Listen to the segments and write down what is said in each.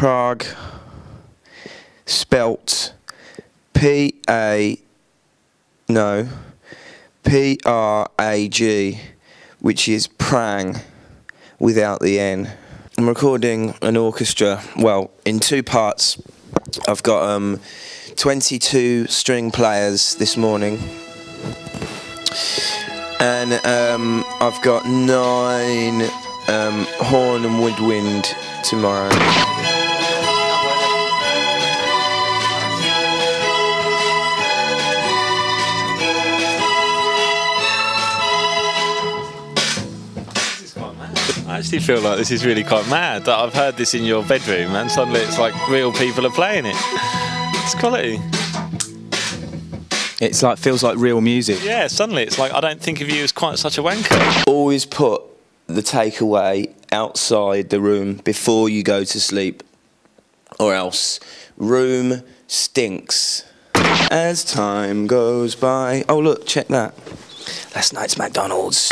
Prague, spelt P-R-A-G, which is prang without the N. I'm recording an orchestra, well, in two parts. I've got 22 string players this morning, and I've got 9 horn and woodwind tomorrow. I actually feel like this is really quite mad that I've heard this in your bedroom and suddenly it's like real people are playing it. It's quality. It's like, feels like real music. Yeah, suddenly it's like I don't think of you as quite such a wanker. Always put the takeaway outside the room before you go to sleep, or else room stinks as time goes by. Oh look, check that. Last night's McDonald's.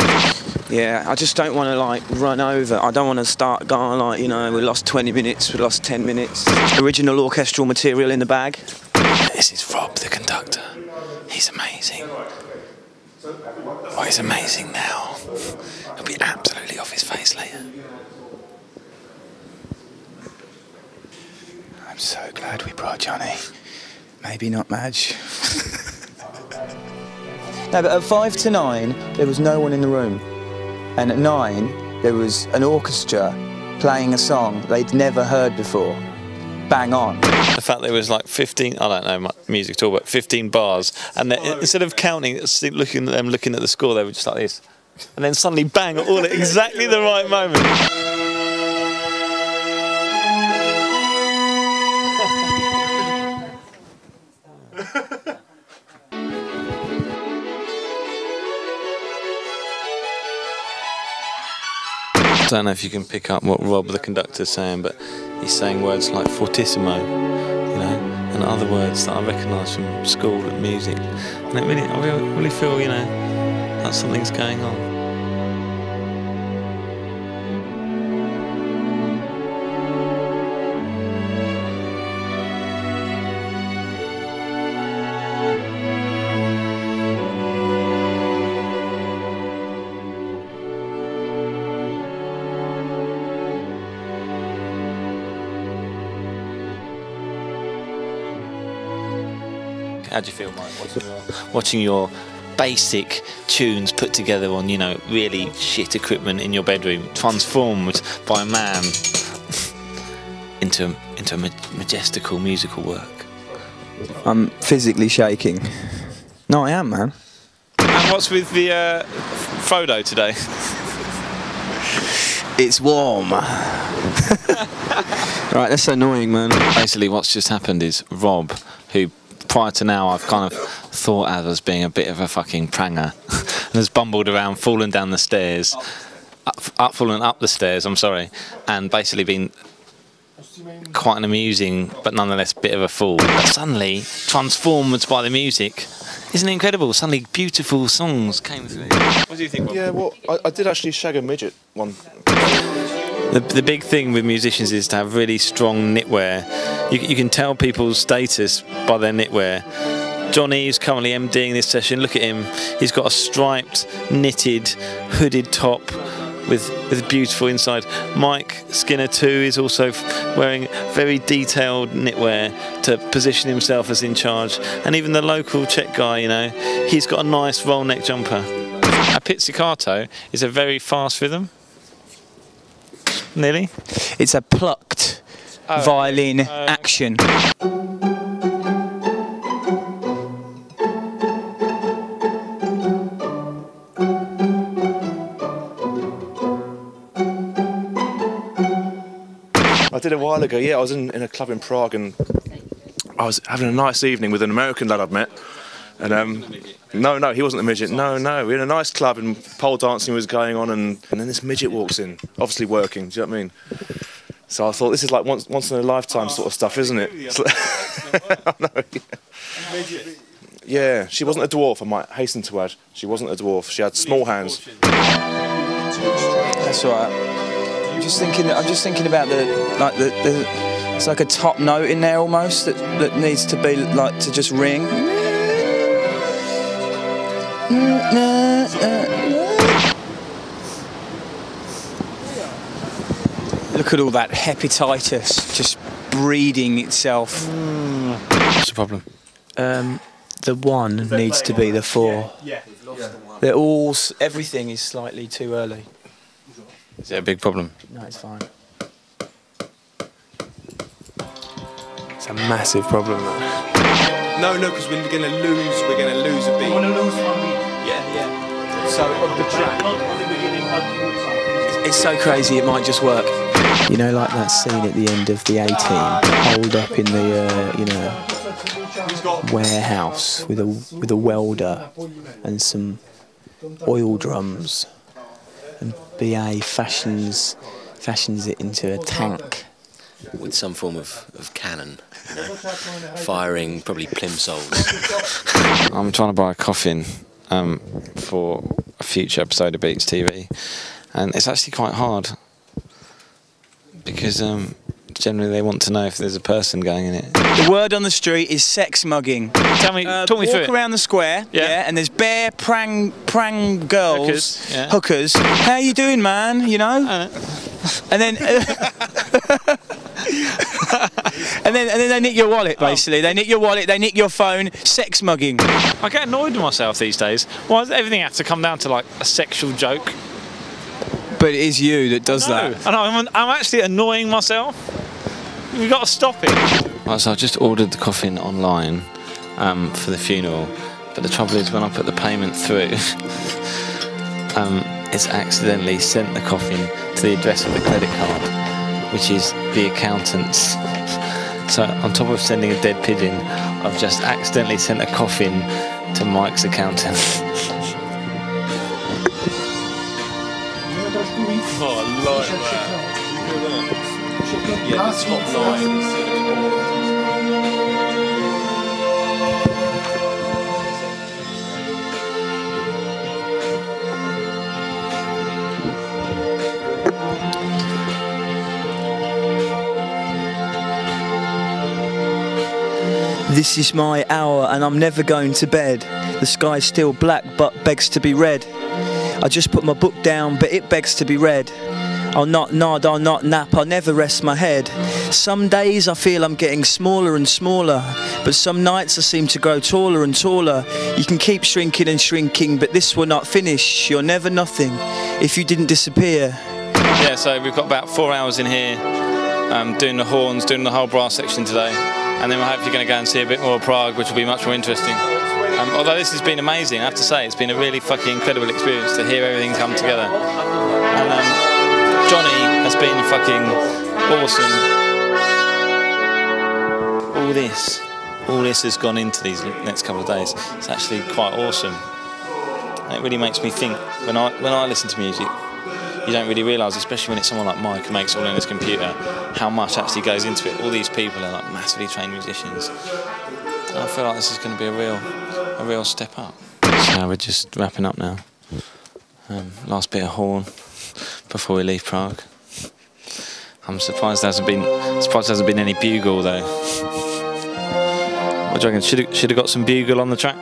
Yeah, I just don't want to like run over. I don't want to start going like, you know, we lost 20 minutes, we lost 10 minutes. Original orchestral material in the bag. This is Rob, the conductor. He's amazing. Oh, he's amazing now. He'll be absolutely off his face later. I'm so glad we brought Johnny. Maybe not Madge. No, but at 5 to 9, there was no one in the room. And at 9, there was an orchestra playing a song they'd never heard before. Bang on. The fact there was like 15, I don't know much music at all, but 15 bars, and instead of counting, looking at the score, they were just like this. And then suddenly bang, all at exactly the right moment. I don't know if you can pick up what Rob the conductor's saying, but he's saying words like fortissimo, you know, and other words that I recognise from school and music, and it really, I really feel, you know, that something's going on. How do you feel, Mike, watching your basic tunes put together on, you know, really shit equipment in your bedroom, transformed by a man into a majestical musical work? I'm physically shaking. No, I am, man. And what's with the photo today? It's warm. Right, that's annoying, man. Basically, what's just happened is Rob, who prior to now I've kind of thought of as being a bit of a fucking pranger, and has bumbled around, fallen down the stairs, fallen up the stairs, I'm sorry, and basically been quite an amusing but nonetheless bit of a fool. But suddenly, transformed by the music, isn't it incredible? Suddenly beautiful songs came through. What do you think, Rob? Yeah, well, I did actually shag a midget one. The big thing with musicians is to have really strong knitwear. You can tell people's status by their knitwear. Johnny, who's currently MDing this session, look at him. He's got a striped, knitted, hooded top with beautiful inside. Mike Skinner too is also wearing very detailed knitwear to position himself as in charge. And even the local Czech guy, you know, he's got a nice roll neck jumper. A pizzicato is a very fast rhythm. Nearly? It's a plucked violin action. I did a while ago, yeah, I was in a club in Prague and I was having a nice evening with an American lad I'd met. And no, he wasn't a midget. No, we were in a nice club and pole dancing was going on, and then this midget walks in, obviously working. Do you know what I mean? So I thought this is like once in a lifetime sort of stuff, isn't it? Yeah, she wasn't a dwarf. I might hasten to add, she wasn't a dwarf. She had small hands. That's all right. I'm just thinking about the It's like a top note in there almost that needs to be like to just ring. Look at all that hepatitis just breeding itself. What's the problem? The 1 needs to be the 4. They're all. Everything is slightly too early. Is it a big problem? No, it's fine. It's a massive problem. No, because we're going to lose. We're going to lose a beat. We're going to lose 1 beat. Yeah. So on the track, Not on the beginning, but outside. It's so crazy. It might just work. You know, like that scene at the end of the A-Team, holed up in the warehouse with a welder and some oil drums, and BA fashions it into a tank with some form of cannon, you know, firing probably plimsolls. I'm trying to buy a coffin for a future episode of Beats TV, and it's actually quite hard because generally they want to know if there's a person going in it. The word on the street is sex mugging. Tell me, talk me through it. Walk around the square, Yeah. and there's bare prang girls, Hookers, yeah. hookers. How you doing, man? You know, and then. And then they nick your wallet, basically. They nick your wallet, they nick your phone, sex mugging. I get annoyed with myself these days. Why does everything have to come down to like a sexual joke? But it is you that does that. And I'm actually annoying myself. We've got to stop it. Right, so I just ordered the coffin online for the funeral, but the trouble is when I put the payment through, it's accidentally sent the coffin to the address of the credit card, which is the accountant's. So on top of sending a dead pigeon, I've just accidentally sent a coffin to Mike's accountant. Oh, I like that. yeah, the top line is This is my hour and I'm never going to bed. The sky's still black but begs to be read. I just put my book down but it begs to be read. I'll not nod, I'll not nap, I'll never rest my head. Some days I feel I'm getting smaller and smaller, but some nights I seem to grow taller and taller. You can keep shrinking and shrinking, but this will not finish. You're never nothing if you didn't disappear. Yeah, so we've got about 4 hours in here doing the horns, doing the whole brass section today. And then we're hopefully going to go and see a bit more of Prague, which will be much more interesting. Although this has been amazing, I have to say, it's been a really fucking incredible experience to hear everything come together. And Johnny has been fucking awesome. All this has gone into these next couple of days. It's actually quite awesome. And it really makes me think, when I listen to music, you don't really realise, especially when it's someone like Mike who makes it all in his computer, how much actually goes into it. All these people are like massively trained musicians. And I feel like this is going to be a real step up. So we're just wrapping up now. Last bit of horn before we leave Prague. I'm surprised there hasn't been any bugle though. What do you reckon? Should have got some bugle on the track.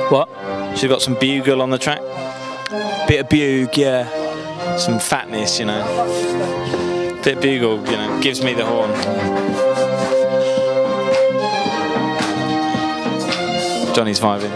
What? Should have got some bugle on the track. Bit of bug, yeah. Some fatness, you know. Bit of bugle, you know, gives me the horn. Johnny's vibing.